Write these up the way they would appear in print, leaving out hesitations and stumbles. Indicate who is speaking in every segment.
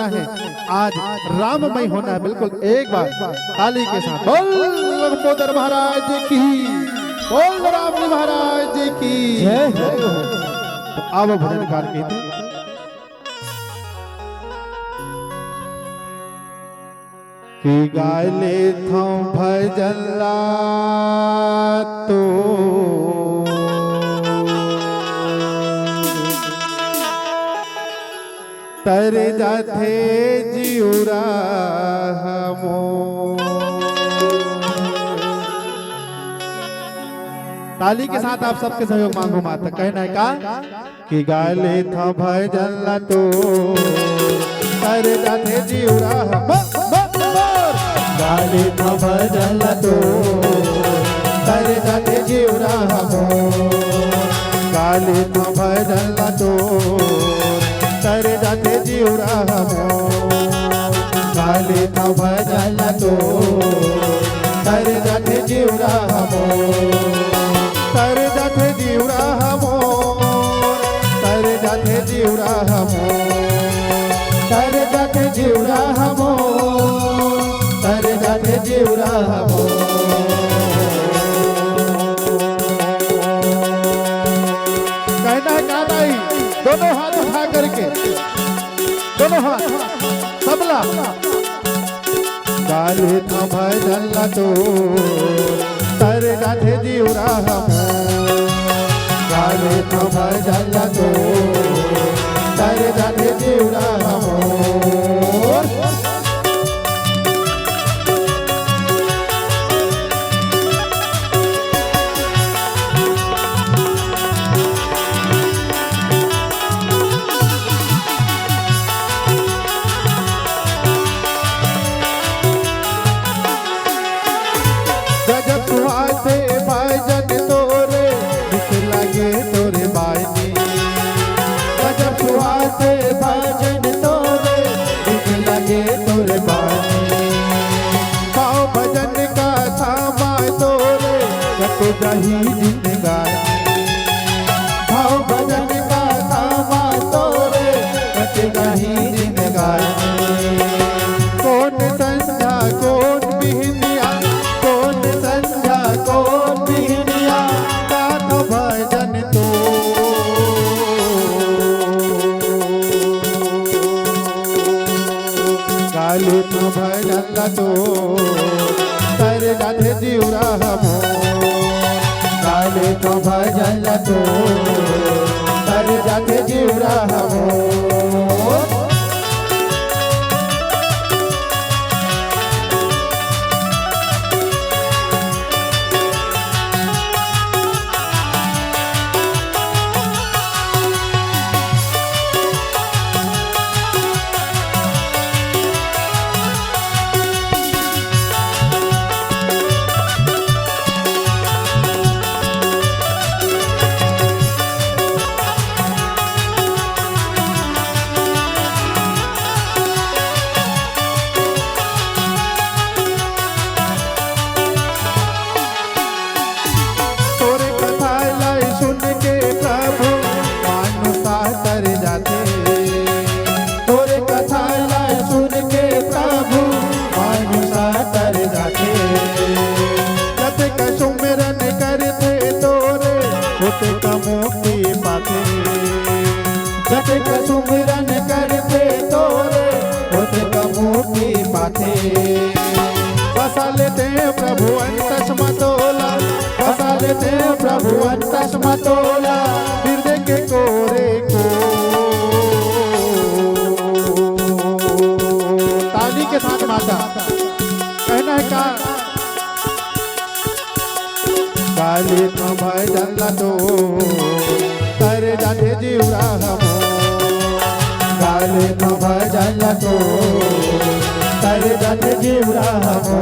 Speaker 1: होना है, आज राममय होना है। बिल्कुल एक बार ताली के साथ बोल लंबोदर महाराज की, बोल राम जी महाराज की जय। तो आओ भजनकार कहते हैं कि गाय ले था भजन ला तो तर जाथे जिउरा हमो। ताली के साथ आप सबके सहयोग मांगो माता। कहना है का कि गाय ले था भजन ला तो तर जाथे जिउरा हमो। गाय ले था भजन ला तो तर जाथे जिउरा हमो। गाय ले था भजन ला तो तर जाते जिउरा हमो। गाले था भजन तो तर जाते जिउरा हमो। तर जाते जिउरा हमो। तर जाते जिउरा हमो। तर जाते जिउरा हमो। तर जाते जिउरा हमो। कहना है का नहीं, दोनों हाथ उठा करके, दोनों हाथ सबला। गाले था भजन ला तो तर जाते जिउरा हमो। गाले था भजन ला तो तर जाते जिउरा हमो। रही जिंदगानी भाव भजन का थामा तोरे कट रही जिंदगानी। कौन संध्या कौन बिहनिया, कौन संध्या कौन बिहनिया, गात भजन तो। गाले तो भजन ला तो तर जाते जिउरा हमो। गाले तो भजन तो तर जाते जिउरा हमो। मुक्ति पाते जट का सुमिरन करते तोरे होत का मुक्ति पाते। बसा लेते प्रभु अंतस मतोला, बसा लेते प्रभु अंतस मतोला, हृदय के कोरे को। ताली के साथ माता कहना है का गाले तो भजन ला तो तर जाते जिउरा हमो। गाले तो भजन ला तो तर जाते जिउरा हमो।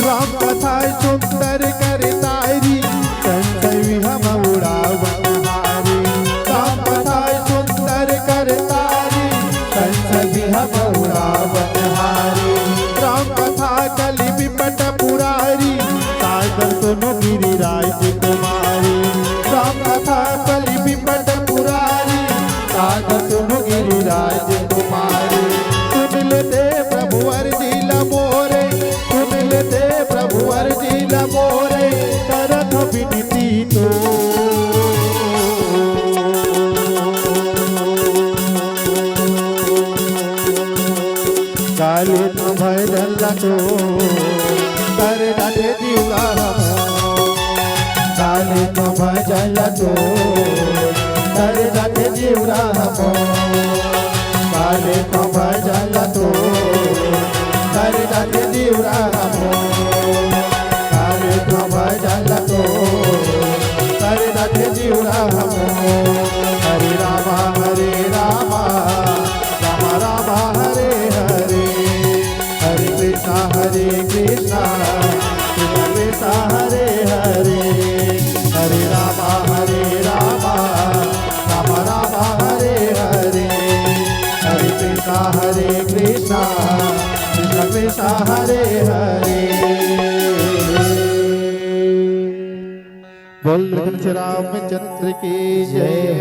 Speaker 1: राम कथा सुंदर कर तारी संसवी हम उड़ावन हारी राम कथा सुंदर कर तारी संसवी हम उड़ावन हारी राम कथा कलि विपट पुरारी सागर सुनो गिरिराज कुमारी राम कथा कलि विपट पुरारी सागर सुनो गिरिराज कुमारी सुन लेते प्रभु अर्जी मोरे सुन लेते प्रभु अर्जी मोरे करत विनती तो काले तो भजन तो कर डाटे जीवा काले तो भजन तो कर डाटे जीवा काले तो भजन तो कर डाटे जीवा काले तो भजन तो कर डाटे जीवा हरे रामा राम राम हरे हरे हरे कृष्णा कृष्णा कृष्णा हरे हरे हरे राम राम राम हरे हरे हरे कृष्णा कृष्णा कृष्ण कृष्णा हरे हरे बोल रामचंद्र की जय।